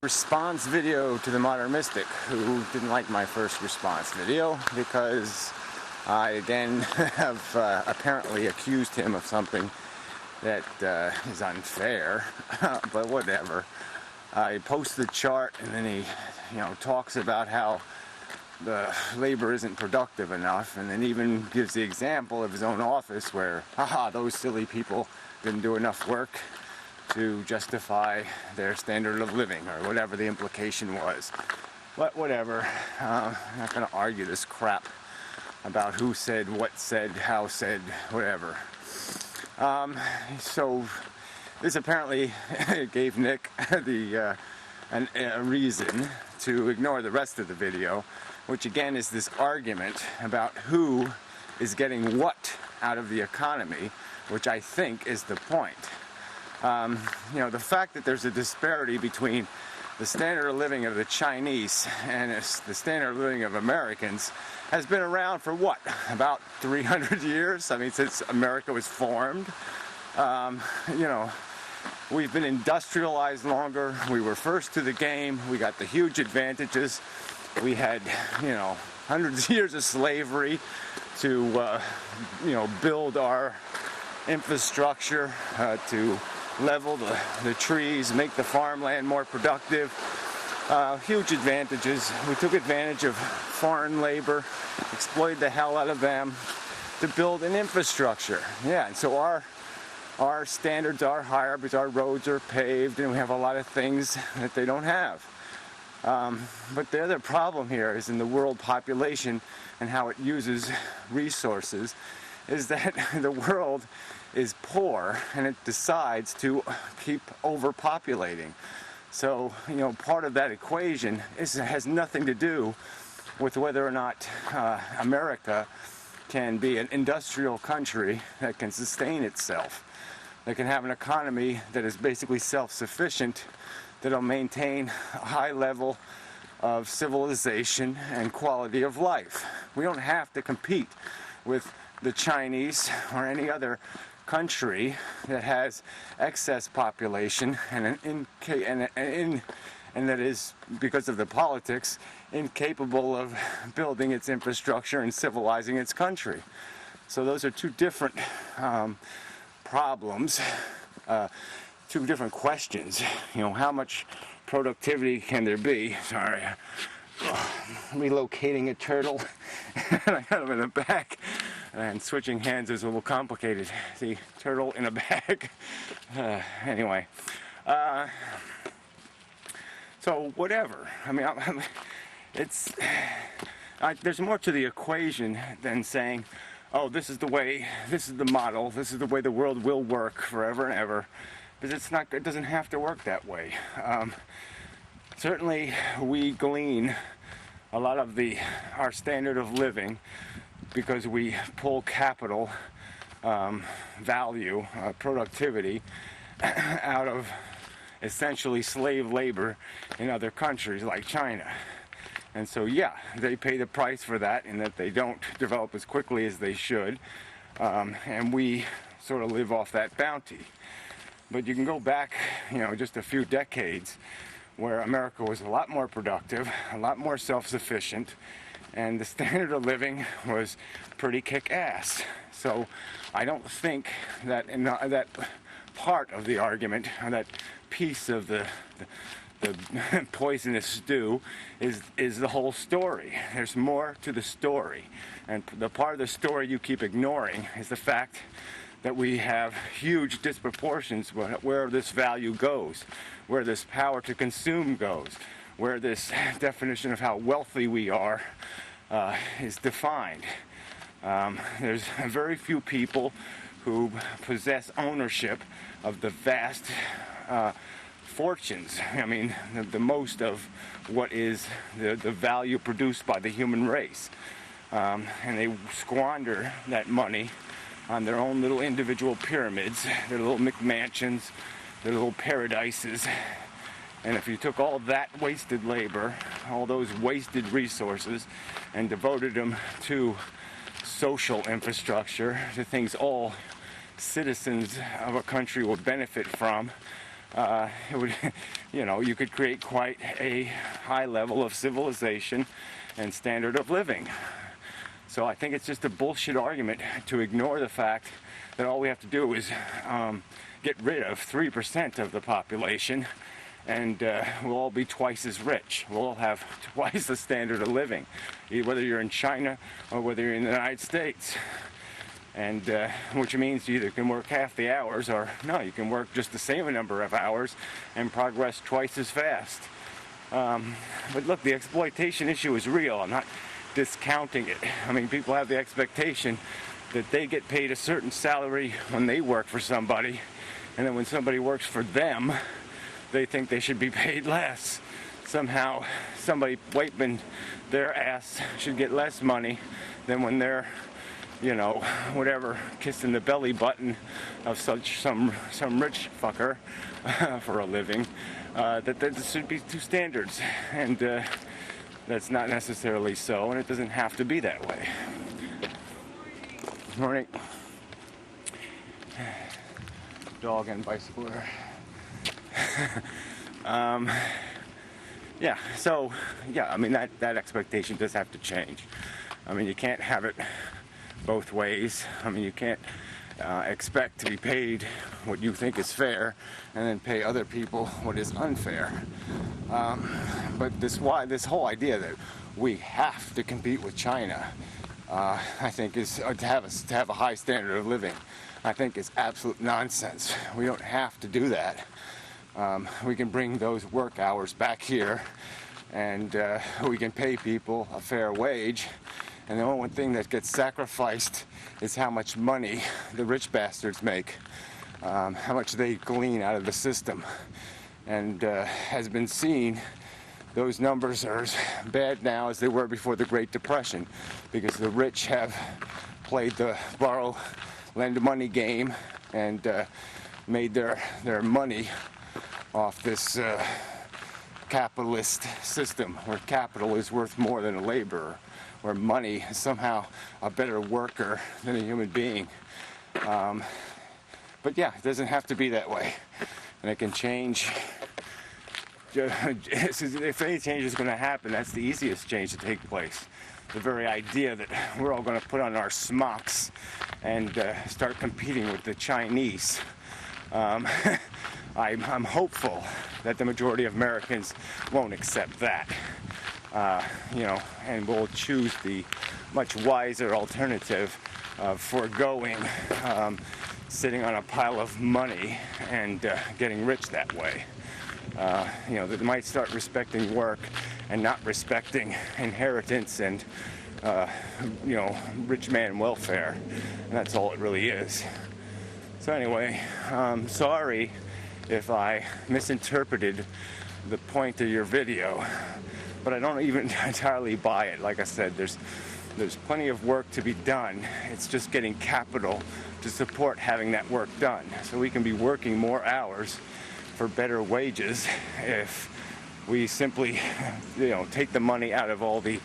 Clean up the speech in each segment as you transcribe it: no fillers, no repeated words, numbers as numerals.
Response video to the Modern Mystic, who didn't like my first response video because I again have apparently accused him of something that is unfair, but whatever. I post the chart and then he talks about how the labor isn't productive enough, and then even gives the example of his own office where, haha, those silly people didn't do enough work to justify their standard of living, or whatever the implication was. But whatever, I'm not going to argue this crap about who said, what said, how said, whatever. So this apparently gave Nick a reason to ignore the rest of the video, which again is this argument about who is getting what out of the economy, which I think is the point. The fact that there's a disparity between the standard of living of the Chinese and the standard of living of Americans has been around for what, about 300 years? I mean, since America was formed. We've been industrialized longer. We were first to the game. We got the huge advantages. We had, hundreds of years of slavery to, build our infrastructure, to level the trees, make the farmland more productive. Huge advantages. We took advantage of foreign labor, exploited the hell out of them to build an infrastructure. Yeah, and so our standards are higher because our roads are paved and we have a lot of things that they don't have. But the other problem here is in the world population and how it uses resources, is that the world is poor and it decides to keep overpopulating. So, part of that equation has nothing to do with whether or not America can be an industrial country that can sustain itself, that can have an economy that is basically self-sufficient, that'll maintain a high level of civilization and quality of life. We don't have to compete with the Chinese or any other country that has excess population and that is, because of the politics, incapable of building its infrastructure and civilizing its country. So those are two different problems, two different questions. How much productivity can there be? Sorry, relocating a turtle and I got him in the back, and switching hands is a little complicated. The turtle in a bag. Anyway, so whatever. I mean, there's more to the equation than saying, oh, this is the way, this is the model, this is the way the world will work forever and ever, because it doesn't have to work that way. Certainly we glean a lot of our standard of living because we pull capital, value, productivity out of essentially slave labor in other countries like China. And so, yeah, they pay the price for that in that they don't develop as quickly as they should, and we sort of live off that bounty. But you can go back, just a few decades where America was a lot more productive, a lot more self-sufficient, and the standard of living was pretty kick-ass. So I don't think that that part of the argument, or that piece of the poisonous stew is the whole story. There's more to the story. And the part of the story you keep ignoring is the fact that we have huge disproportions where this value goes, where this power to consume goes, where this definition of how wealthy we are is defined. There's very few people who possess ownership of the vast fortunes. I mean, the most of what is the value produced by the human race. And they squander that money on their own little individual pyramids, their little McMansions, their little paradises. And if you took all that wasted labor, all those wasted resources, and devoted them to social infrastructure, to things all citizens of a country will benefit from, it would, you know, you could create quite a high level of civilization and standard of living. So I think it's just a bullshit argument to ignore the fact that all we have to do is get rid of 3% of the population, and we'll all be twice as rich. We'll all have twice the standard of living, whether you're in China or whether you're in the United States. And which means you either can work half the hours, or no, you can work just the same number of hours and progress twice as fast. But look, the exploitation issue is real. I'm not discounting it. I mean, people have the expectation that they get paid a certain salary when they work for somebody, and then when somebody works for them, they think they should be paid less. Somehow, somebody wiping their ass should get less money than when they're, you know, whatever, kissing the belly button of some rich fucker for a living. That there should be two standards, and that's not necessarily so, and it doesn't have to be that way. Morning. Dog and bicycler. Yeah, so, yeah, I mean, that expectation does have to change. I mean, you can't have it both ways. I mean, you can't expect to be paid what you think is fair and then pay other people what is unfair. But this whole idea that we have to compete with China, I think is to have a high standard of living, I think is absolute nonsense. We don't have to do that. We can bring those work hours back here, and we can pay people a fair wage. And the only thing that gets sacrificed is how much money the rich bastards make, how much they glean out of the system. And has been seen, those numbers are as bad now as they were before the Great Depression, because the rich have played the borrow, lend money game and made their money off this capitalist system, where capital is worth more than a laborer, where money is somehow a better worker than a human being. But yeah, it doesn't have to be that way, and it can change. If any change is going to happen, that's the easiest change to take place. The very idea that we're all going to put on our smocks and start competing with the Chinese. I'm hopeful that the majority of Americans won't accept that, you know, and will choose the much wiser alternative of foregoing sitting on a pile of money and getting rich that way. You know, they might start respecting work and not respecting inheritance and, you know, rich man welfare. And that's all it really is. So anyway, sorry if I misinterpreted the point of your video, but I don't even entirely buy it. Like I said, there's plenty of work to be done. It's just getting capital to support having that work done. So we can be working more hours for better wages if we simply, you know, take the money out of all the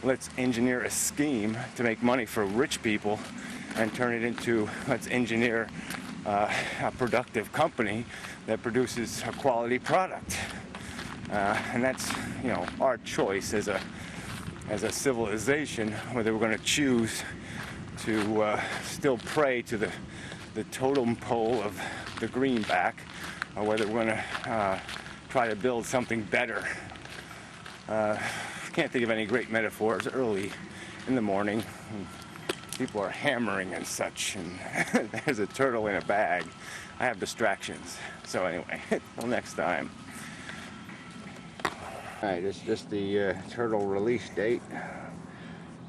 let's engineer a scheme to make money for rich people and turn it into let's engineer a productive company that produces a quality product. And that's, you know, our choice as a civilization, whether we're going to choose to still pray to the totem pole of the greenback, or whether we're going to try to build something better. Can't think of any great metaphors early in the morning. People are hammering and such, and there's a turtle in a bag. I have distractions. So anyway, till next time. Alright, it's just the turtle release date.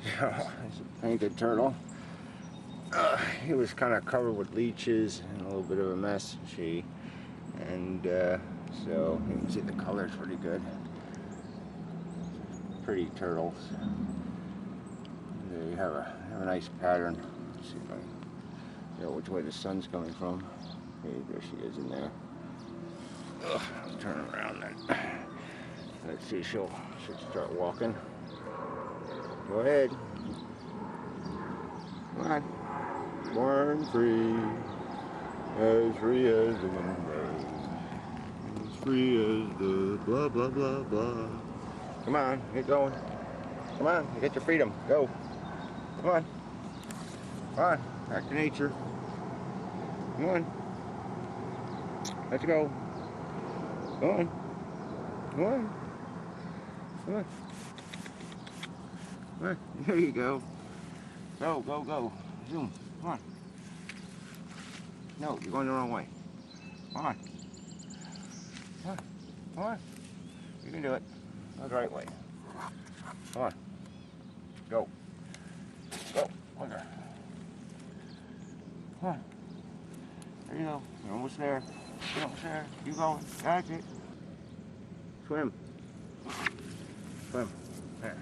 It's a painted turtle. He was kind of covered with leeches and a little bit of a mess, and so you can see the color's pretty good. Pretty turtles. They have a nice pattern. Let's see if I can know which way the sun's coming from. Okay, there she is in there. Ugh, let's turn around then. Let's see, she'll start walking. Go ahead. Come on. Born free as the wind blows. free as the blah, blah, blah, blah. Come on, get going. Come on, you get your freedom. Go. Come on. Come on, back to nature. Come on. Let's go. Come on. Come on. Come on. Come on. There you go. Go, go, go. Zoom. Come on. No, you're going the wrong way. Come on. Come on. Come on. You can do it. Go the right way. Come on. Go. Go. Over. Come on. There you go. You're almost there. You're almost there. Keep going. That's it. Swim. Swim. There.